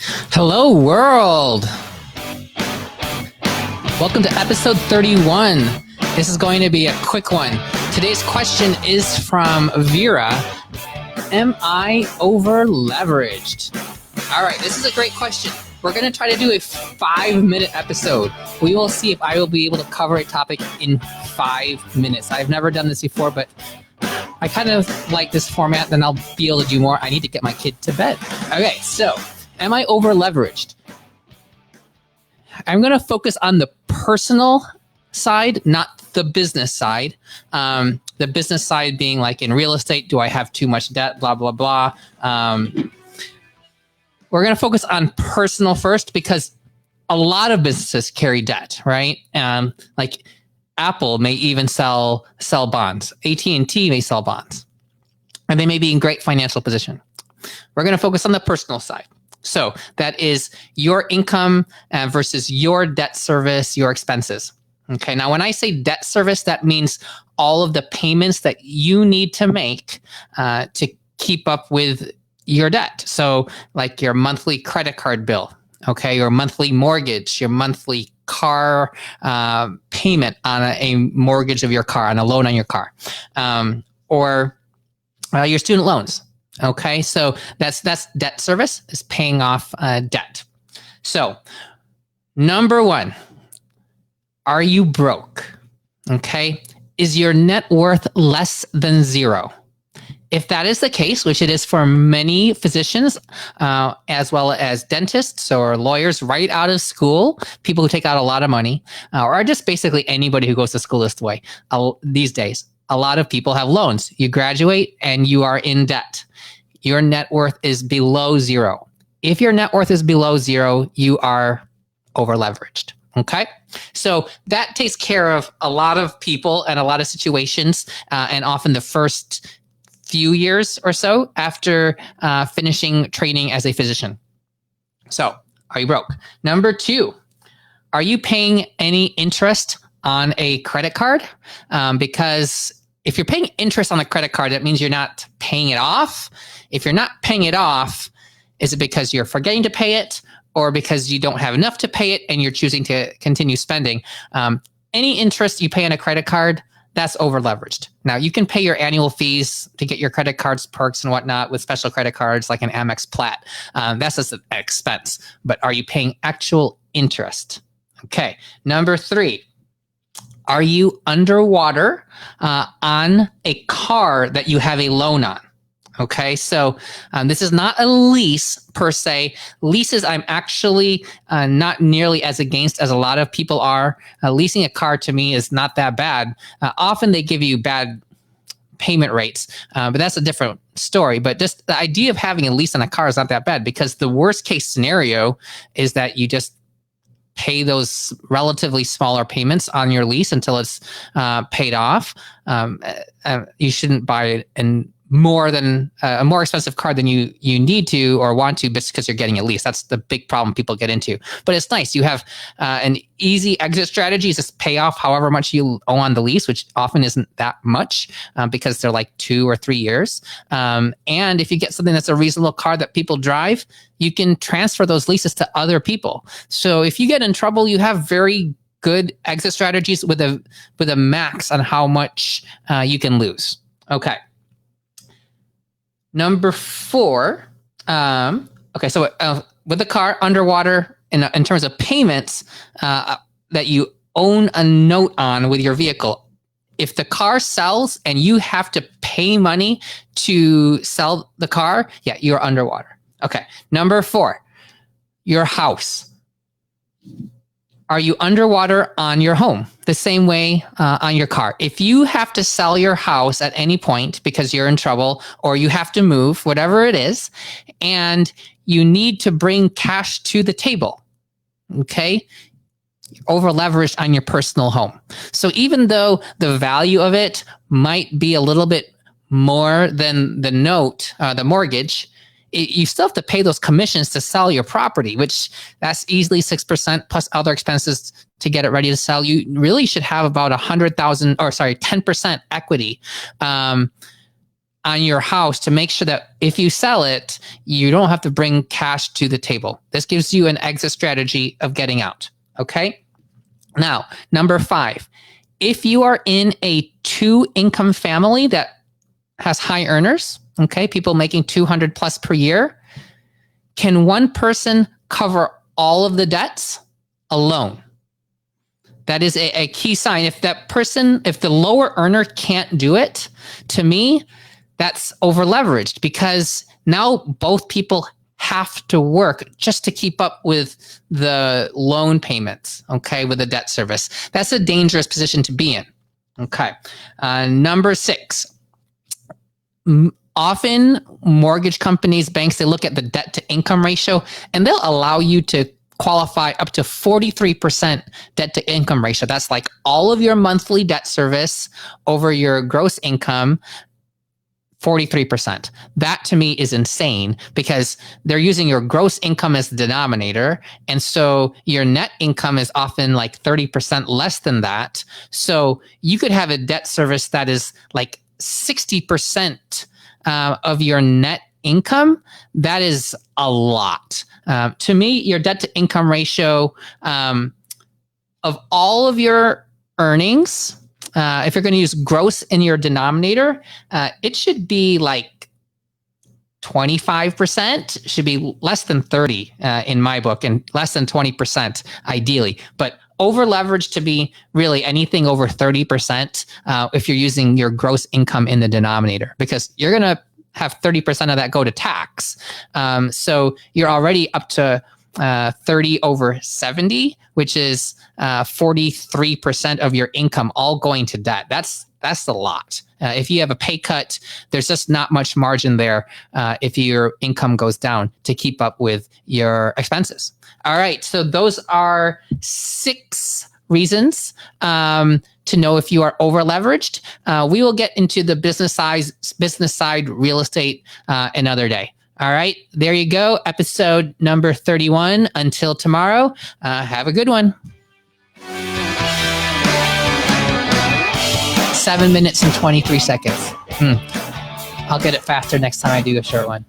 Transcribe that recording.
Hello, world. Welcome to episode 31. This is going to be a quick one. Today's question is from Vera. Am I over leveraged? All right, this is a great question. We're going to try to do a 5-minute episode. We will see if I will be able to cover a topic in 5 minutes. I've never done this before, but I kind of like this format. Then I'll be able to do more. I need to get my kid to bed. Okay, so am I over leveraged? I'm going to focus on the personal side, not the business side. The business side being like in real estate, do I have too much debt, blah, blah, blah. We're going to focus on personal first because a lot of businesses carry debt, right? Like Apple may even sell bonds. AT&T may sell bonds. And they may be in great financial position. We're going to focus on the personal side. So that is your income versus your debt service, your expenses. Okay, now when I say debt service, that means all of the payments that you need to make to keep up with your debt. So like your monthly credit card bill, okay, your monthly mortgage, your monthly car payment on a mortgage of your car, on a loan on your car, or your student loans. Okay, so that's debt service, is paying off debt. So number one, are you broke? Okay, is your net worth less than zero? If that is the case, which it is for many physicians, as well as dentists or lawyers right out of school, people who take out a lot of money, or just basically anybody who goes to school this way these days, a lot of people have loans. You graduate and you are in debt. Your net worth is below zero. If your net worth is below zero, you are over leveraged. Okay, so that takes care of a lot of people and a lot of situations, and often the first few years or so after finishing training as a physician. So, are you broke? Number two, are you paying any interest on a credit card? Because if you're paying interest on a credit card, that means you're not paying it off. If you're not paying it off, is it because you're forgetting to pay it, or because you don't have enough to pay it and you're choosing to continue spending? Any interest you pay on a credit card, that's over leveraged. Now, you can pay your annual fees to get your credit cards perks and whatnot with special credit cards like an Amex Plat. That's just an expense. But are you paying actual interest? Okay. Number three, are you underwater on a car that you have a loan on? Okay, so this is not a lease per se. Leases I'm actually not nearly as against as a lot of people are. Leasing a car to me is not that bad. Often they give you bad payment rates, but that's a different story. But just the idea of having a lease on a car is not that bad, because the worst case scenario is that you just pay those relatively smaller payments on your lease until it's paid off. You shouldn't buy it in more than a more expensive car than you need to or want to, just because you're getting a lease. That's the big problem people get into. But it's nice. You have an easy exit strategy, is just pay off however much you owe on the lease, which often isn't that much because they're like 2 or 3 years. And if you get something that's a reasonable car that people drive, you can transfer those leases to other people. So if you get in trouble, you have very good exit strategies with a max on how much you can lose. Okay. Number four, okay, so with the car underwater, in terms of payments that you own a note on with your vehicle, if the car sells and you have to pay money to sell the car, yeah, you're underwater. Okay, number four, your house. Are you underwater on your home? The same way on your car. If you have to sell your house at any point because you're in trouble, or you have to move, whatever it is, and you need to bring cash to the table, okay, over leveraged on your personal home. So even though the value of it might be a little bit more than the note, the mortgage, you still have to pay those commissions to sell your property, which that's easily 6% plus other expenses to get it ready to sell. You really should have about 10% equity on your house to make sure that if you sell it, you don't have to bring cash to the table. This gives you an exit strategy of getting out. Okay. Now, number 5, if you are in a 2-income family that has high earners, okay, people making 200 plus per year, can one person cover all of the debts alone? That is a key sign. If the lower earner can't do it, to me, that's over leveraged, because now both people have to work just to keep up with the loan payments, okay, with the debt service. That's a dangerous position to be in. Okay. Number 6, often mortgage companies, banks, they look at the debt to income ratio, and they'll allow you to qualify up to 43% debt to income ratio. That's like all of your monthly debt service over your gross income. 43%. That to me is insane, because they're using your gross income as the denominator. And so your net income is often like 30% less than that. So you could have a debt service that is like 60% of your net income. That is a lot. To me, your debt to income ratio of all of your earnings, if you're going to use gross in your denominator, it should be like 25%, should be less than 30 in my book, and less than 20% ideally. But over leveraged to be really anything over 30% if you're using your gross income in the denominator, because you're going to have 30% of that go to tax. So you're already up to 30 over 70, which is 43% of your income all going to debt. That's a lot. If you have a pay cut, there's just not much margin there if your income goes down to keep up with your expenses. All right, so those are 6 reasons to know if you are over leveraged. We will get into the business side real estate another day. All right, there you go. Episode number 31. Until tomorrow, have a good one. 7 minutes and 23 seconds. I'll get it faster next time I do a short one.